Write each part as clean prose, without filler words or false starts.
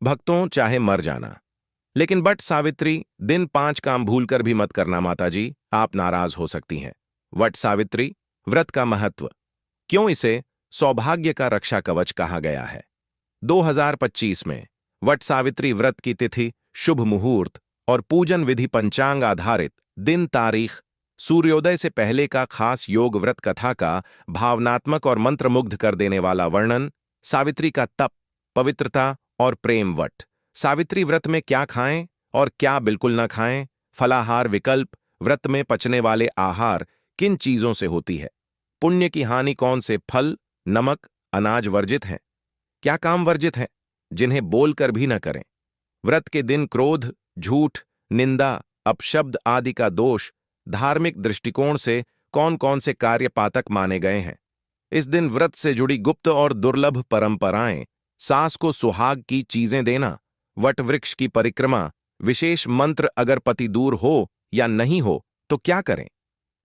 भक्तों चाहे मर जाना। लेकिन बट सावित्री, दिन 5 काम भूलकर भी मत करना माताजी, आप नाराज हो सकती हैं। वट सावित्री व्रत का महत्व। क्यों इसे सौभाग्य का रक्षा कवच कहा गया है? 2025 में वट सावित्री व्रत की तिथि, शुभ मुहूर्त और पूजन विधि पंचांग आधारित दिन, तारीख, सूर्योदय से पहले का खास योग, व्रत कथा का भावनात्मक और मंत्रमुग्ध कर देने वाला वर्णन, सावित्री का तप, पवित्रता और प्रेम। वट सावित्री व्रत में क्या खाएं और क्या बिल्कुल न खाएं, फलाहार विकल्प, व्रत में पचने वाले आहार किन चीजों से होती है, पुण्य की हानि कौन से फल, नमक, अनाज वर्जित हैं, क्या काम वर्जित हैं जिन्हें बोलकर भी न करें। व्रत के दिन क्रोध, झूठ, निंदा, अपशब्द आदि का दोष धार्मिक दृष्टिकोण से कौन कौन से कार्य पातक माने गए हैं। इस दिन व्रत से जुड़ी गुप्त और दुर्लभ परंपराएं, सास को सुहाग की चीजें देना, वट वृक्ष की परिक्रमा, विशेष मंत्र, अगर पति दूर हो या नहीं हो तो क्या करें,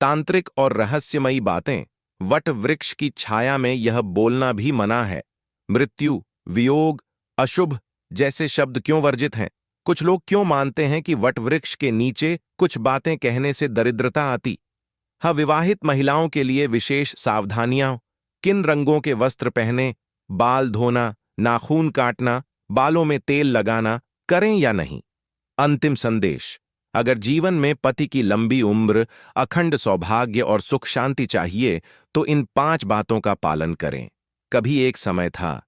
तांत्रिक और रहस्यमयी बातें, वट वृक्ष की छाया में यह बोलना भी मना है। मृत्यु, वियोग, अशुभ जैसे शब्द क्यों वर्जित हैं? कुछ लोग क्यों मानते हैं कि वट वृक्ष के नीचे कुछ बातें कहने से दरिद्रता आती? हाँ, विवाहित महिलाओं के लिए विशेष सावधानियां, किन रंगों के वस्त्र पहने, बाल धोना, नाखून काटना, बालों में तेल लगाना करें या नहीं। अंतिम संदेश, अगर जीवन में पति की लंबी उम्र, अखंड सौभाग्य और सुख शांति चाहिए तो इन 5 बातों का पालन करें। कभी एक समय था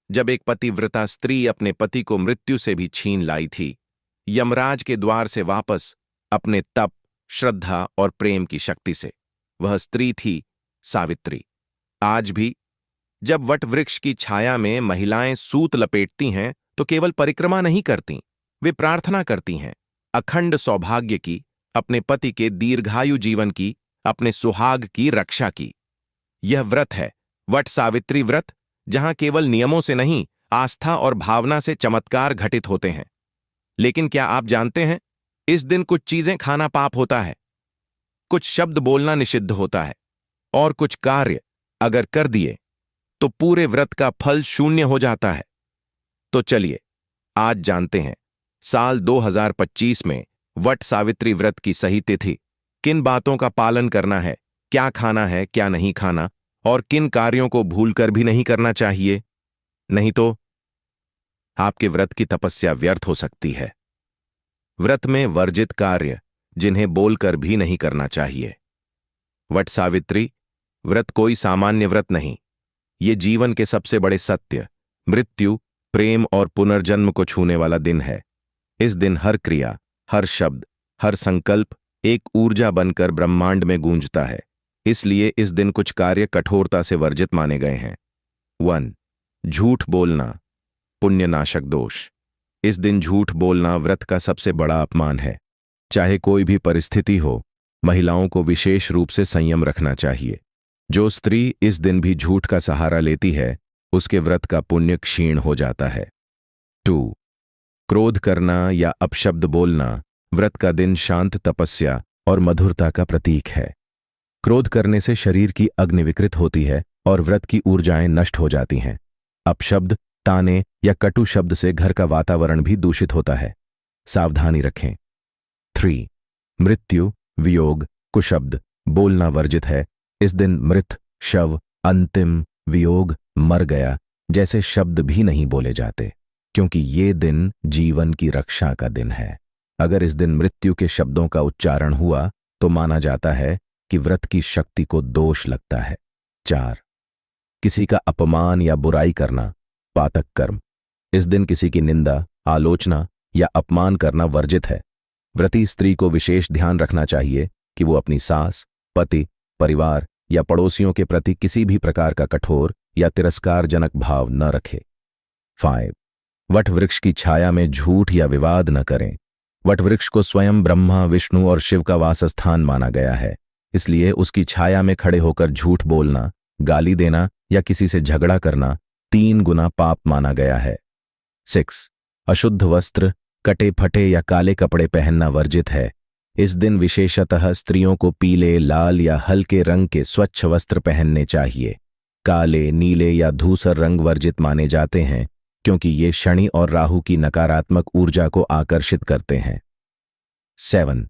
जब एक पतिव्रता स्त्री अपने पति को मृत्यु से भी छीन लाई थी, यमराज के द्वार से वापस, अपने तप, श्रद्धा और प्रेम की शक्ति से। वह स्त्री थी सावित्री। आज भी जब वट वृक्ष की छाया में महिलाएं सूत लपेटती हैं तो केवल परिक्रमा नहीं करती, वे प्रार्थना करती हैं अखंड सौभाग्य की, अपने पति के दीर्घायु जीवन की, अपने सुहाग की रक्षा की। यह व्रत है वट सावित्री व्रत, जहां केवल नियमों से नहीं, आस्था और भावना से चमत्कार घटित होते हैं। लेकिन क्या आप जानते हैं, इस दिन कुछ चीजें खाना पाप होता है, कुछ शब्द बोलना निषिद्ध होता है, और कुछ कार्य अगर कर दिए तो पूरे व्रत का फल शून्य हो जाता है। तो चलिए आज जानते हैं साल 2025 में वट सावित्री व्रत की सही तिथि, किन बातों का पालन करना है, क्या खाना है क्या नहीं खाना, और किन कार्यों को भूलकर भी नहीं करना चाहिए, नहीं तो आपके व्रत की तपस्या व्यर्थ हो सकती है। व्रत में वर्जित कार्य जिन्हें बोलकर भी नहीं करना चाहिए। वट सावित्री व्रत कोई सामान्य व्रत नहीं, ये जीवन के सबसे बड़े सत्य, मृत्यु, प्रेम और पुनर्जन्म को छूने वाला दिन है। इस दिन हर क्रिया, हर शब्द, हर संकल्प एक ऊर्जा बनकर ब्रह्मांड में गूंजता है। इसलिए इस दिन कुछ कार्य कठोरता से वर्जित माने गए हैं। 1. झूठ बोलना, पुण्यनाशक दोष। इस दिन झूठ बोलना व्रत का सबसे बड़ा अपमान है। चाहे कोई भी परिस्थिति हो, महिलाओं को विशेष रूप से संयम रखना चाहिए। जो स्त्री इस दिन भी झूठ का सहारा लेती है, उसके व्रत का पुण्य क्षीण हो जाता है। 2. क्रोध करना या अपशब्द बोलना। व्रत का दिन शांत तपस्या और मधुरता का प्रतीक है। क्रोध करने से शरीर की अग्नि विकृत होती है और व्रत की ऊर्जाएं नष्ट हो जाती हैं। अपशब्द, ताने या कटु शब्द से घर का वातावरण भी दूषित होता है, सावधानी रखें। 3. मृत्यु, वियोग, कुशब्द बोलना वर्जित है। इस दिन मृत, शव, अंतिम, वियोग, मर गया जैसे शब्द भी नहीं बोले जाते, क्योंकि ये दिन जीवन की रक्षा का दिन है। अगर इस दिन मृत्यु के शब्दों का उच्चारण हुआ तो माना जाता है कि व्रत की शक्ति को दोष लगता है। 4. किसी का अपमान या बुराई करना, पातक कर्म। इस दिन किसी की निंदा, आलोचना या अपमान करना वर्जित है। व्रती स्त्री को विशेष ध्यान रखना चाहिए कि वो अपनी सास, पति, परिवार या पड़ोसियों के प्रति किसी भी प्रकार का कठोर या तिरस्कारजनक भाव न रखे। 5. वट वृक्ष की छाया में झूठ या विवाद न करें। वट वृक्ष को स्वयं ब्रह्मा, विष्णु और शिव का वासस्थान माना गया है। इसलिए उसकी छाया में खड़े होकर झूठ बोलना, गाली देना या किसी से झगड़ा करना 3 गुना पाप माना गया है। 6. अशुद्ध वस्त्र, कटे फटे या काले कपड़े पहनना वर्जित है। इस दिन विशेषतः स्त्रियों को पीले, लाल या हल्के रंग के स्वच्छ वस्त्र पहनने चाहिए। काले, नीले या धूसर रंग वर्जित माने जाते हैं क्योंकि ये शनि और राहु की नकारात्मक ऊर्जा को आकर्षित करते हैं। 7.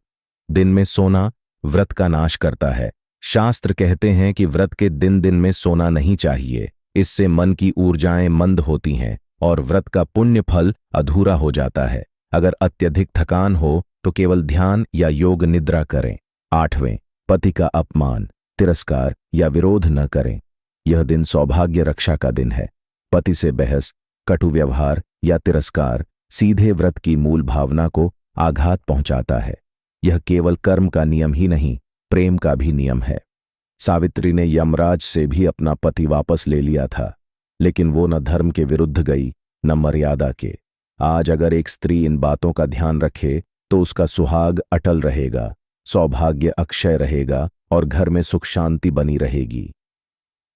दिन में सोना व्रत का नाश करता है। शास्त्र कहते हैं कि व्रत के दिन दिन में सोना नहीं चाहिए, इससे मन की ऊर्जाएं मंद होती हैं और व्रत का पुण्य फल अधूरा हो जाता है। अगर अत्यधिक थकान हो तो केवल ध्यान या योग निद्रा करें। 8वें, पति का अपमान, तिरस्कार या विरोध न करें। यह दिन सौभाग्य रक्षा का दिन है। पति से बहस, कटु व्यवहार या तिरस्कार सीधे व्रत की मूल भावना को आघात पहुंचाता है। यह केवल कर्म का नियम ही नहीं, प्रेम का भी नियम है। सावित्री ने यमराज से भी अपना पति वापस ले लिया था, लेकिन वो न धर्म के विरुद्ध गई न मर्यादा के। आज अगर एक स्त्री इन बातों का ध्यान रखे तो उसका सुहाग अटल रहेगा, सौभाग्य अक्षय रहेगा और घर में सुख शांति बनी रहेगी।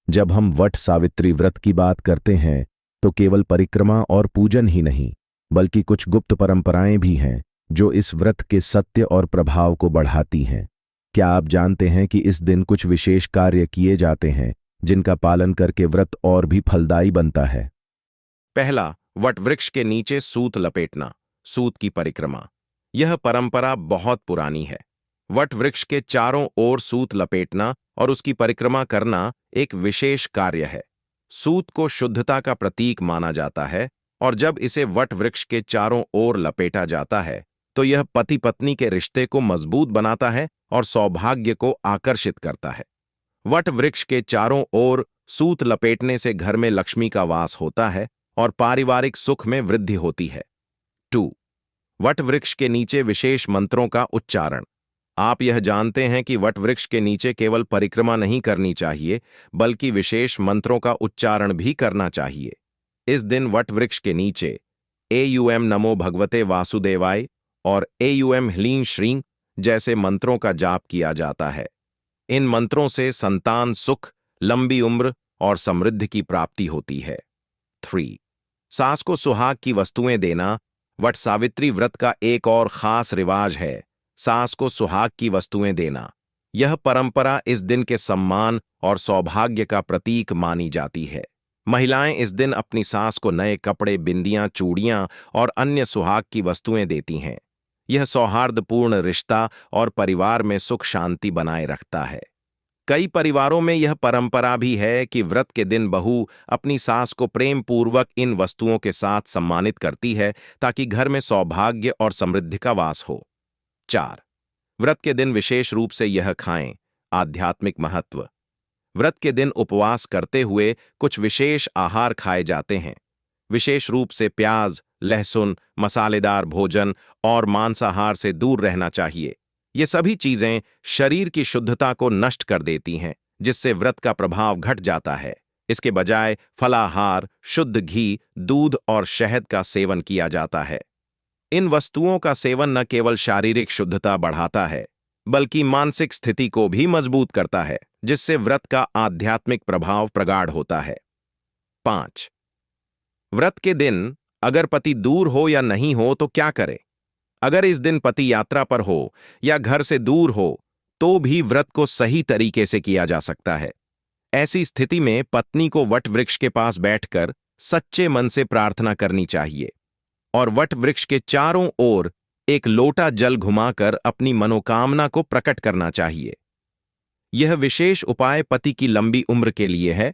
जब हम वट सावित्री व्रत की बात करते हैं तो केवल परिक्रमा और पूजन ही नहीं, बल्कि कुछ गुप्त परंपराएं भी हैं जो इस व्रत के सत्य और प्रभाव को बढ़ाती हैं। क्या आप जानते हैं कि इस दिन कुछ विशेष कार्य किए जाते हैं जिनका पालन करके व्रत और भी फलदायी बनता है? पहला, वट वृक्ष के नीचे सूत लपेटना, सूत की परिक्रमा। यह परंपरा बहुत पुरानी है। वट वृक्ष के चारों ओर सूत लपेटना और उसकी परिक्रमा करना एक विशेष कार्य है। सूत को शुद्धता का प्रतीक माना जाता है और जब इसे वट वृक्ष के चारों ओर लपेटा जाता है तो यह पति पत्नी के रिश्ते को मजबूत बनाता है और सौभाग्य को आकर्षित करता है। वट वृक्ष के चारों ओर सूत लपेटने से घर में लक्ष्मी का वास होता है और पारिवारिक सुख में वृद्धि होती है। 2. वट वृक्ष के नीचे विशेष मंत्रों का उच्चारण। आप यह जानते हैं कि वट वृक्ष के नीचे केवल परिक्रमा नहीं करनी चाहिए, बल्कि विशेष मंत्रों का उच्चारण भी करना चाहिए। इस दिन वट वृक्ष के नीचे एयुएम नमो भगवते वासुदेवाय और एयुएम ह्लीं श्रीं जैसे मंत्रों का जाप किया जाता है। इन मंत्रों से संतान सुख, लंबी उम्र और समृद्धि की प्राप्ति होती है। 3. सास को सुहाग की वस्तुएं देना। वट सावित्री व्रत का एक और खास रिवाज है सास को सुहाग की वस्तुएं देना। यह परंपरा इस दिन के सम्मान और सौभाग्य का प्रतीक मानी जाती है। महिलाएं इस दिन अपनी सास को नए कपड़े, बिंदियां, चूड़ियां और अन्य सुहाग की वस्तुएं देती हैं। यह सौहार्दपूर्ण रिश्ता और परिवार में सुख शांति बनाए रखता है। कई परिवारों में यह परंपरा भी है कि व्रत के दिन बहू अपनी सास को प्रेम पूर्वक इन वस्तुओं के साथ सम्मानित करती है ताकि घर में सौभाग्य और समृद्धि का वास हो। 4. व्रत के दिन विशेष रूप से यह खाएं। आध्यात्मिक महत्व। व्रत के दिन उपवास करते हुए कुछ विशेष आहार खाए जाते हैं। विशेष रूप से प्याज, लहसुन, मसालेदार भोजन और मांसाहार से दूर रहना चाहिए। ये सभी चीजें शरीर की शुद्धता को नष्ट कर देती हैं, जिससे व्रत का प्रभाव घट जाता है। इसके बजाय फलाहार, शुद्ध घी, दूध और शहद का सेवन किया जाता है। इन वस्तुओं का सेवन न केवल शारीरिक शुद्धता बढ़ाता है, बल्कि मानसिक स्थिति को भी मजबूत करता है, जिससे व्रत का आध्यात्मिक प्रभाव प्रगाढ़ होता है। 5. व्रत के दिन अगर पति दूर हो या नहीं हो तो क्या करें? अगर इस दिन पति यात्रा पर हो या घर से दूर हो तो भी व्रत को सही तरीके से किया जा सकता है। ऐसी स्थिति में पत्नी को वट वृक्ष के पास बैठकर सच्चे मन से प्रार्थना करनी चाहिए और वट वृक्ष के चारों ओर एक लोटा जल घुमाकर अपनी मनोकामना को प्रकट करना चाहिए। यह विशेष उपाय पति की लंबी उम्र के लिए है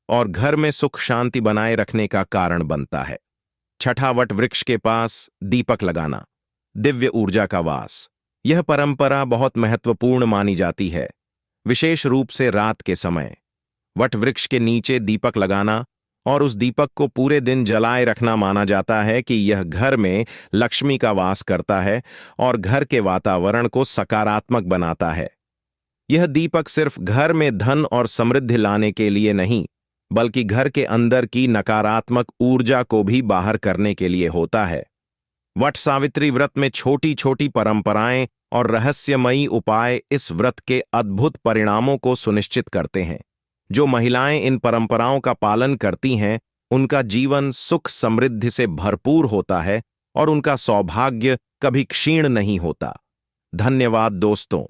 और घर में सुख शांति बनाए रखने का कारण बनता है। 6. वट वृक्ष के पास दीपक लगाना, दिव्य ऊर्जा का वास। यह परंपरा बहुत महत्वपूर्ण मानी जाती है, विशेष रूप से रात के समय। वट वृक्ष के नीचे दीपक लगाना और उस दीपक को पूरे दिन जलाए रखना माना जाता है कि यह घर में लक्ष्मी का वास करता है और घर के वातावरण को सकारात्मक बनाता है। यह दीपक सिर्फ घर में धन और समृद्धि लाने के लिए नहीं, बल्कि घर के अंदर की नकारात्मक ऊर्जा को भी बाहर करने के लिए होता है। वट सावित्री व्रत में छोटी छोटी परंपराएं और रहस्यमयी उपाय इस व्रत के अद्भुत परिणामों को सुनिश्चित करते हैं। जो महिलाएं इन परंपराओं का पालन करती हैं, उनका जीवन सुख समृद्धि से भरपूर होता है और उनका सौभाग्य कभी क्षीण नहीं होता। धन्यवाद दोस्तों।